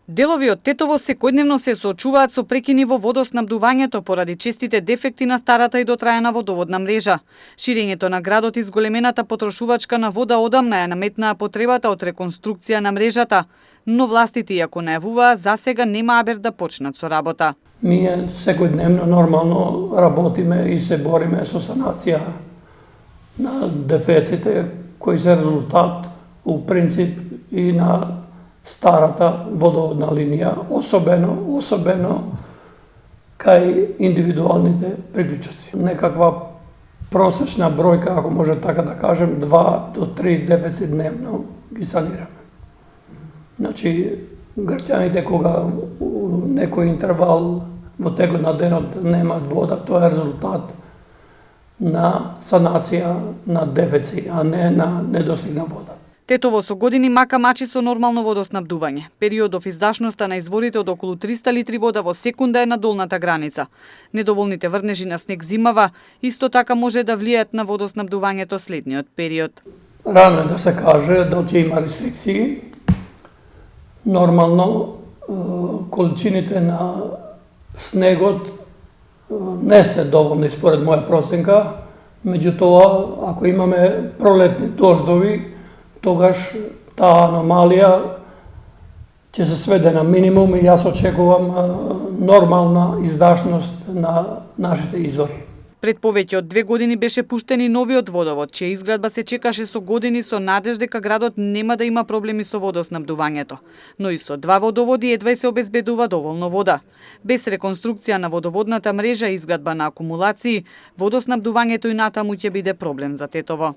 Делови од Тетово секојдневно се соочуваат со прекини во водоснабдувањето поради честите дефекти на старата и дотрајана водоводна мрежа. Ширењето на градот и зголемената потрошувачка на вода одамна ја наметнаа потребата од реконструкција на мрежата, но властите иако најавуваа засега нема абер да почнат со работа. Ние секојдневно нормално работиме и се бориме со санација на дефеците кои се резултат у принцип и на старата водоводна линија, особено кај индивидуалните приклучоци. Некаква просечна бројка, ако може така да кажем, 2 до 3 дефици дневно ги санираме. Значи, граѓаните кога у некој интервал во текот на денот немаат вода, тоа е резултат на санација на дефици, а не на недостигна вода. Тетово со години мака мачи со нормално водоснабдување. Периодов издашноста на изворите од околу 300 литри вода во секунда е на долната граница. Недоволните врнежи на снег зимава исто така може да влијаат на водоснабдувањето следниот период. Рано е да се каже да ќе има рестрикции. Нормално количините на снегот не се доволни според моја проценка, меѓутоа ако имаме пролетни дождови, тогаш таа аномалија ќе се сведе на минимум и јас очекувам нормална издашност на нашите извори. Пред повеќе од 2 години беше пуштен и новиот водовод, чија изградба се чекаше со години со надеж дека градот нема да има проблеми со водоснабдувањето. Но и со 2 водоводи едва се обезбедува доволно вода. Без реконструкција на водоводната мрежа и изградба на акумулации, водоснабдувањето и натаму ќе биде проблем за Тетово.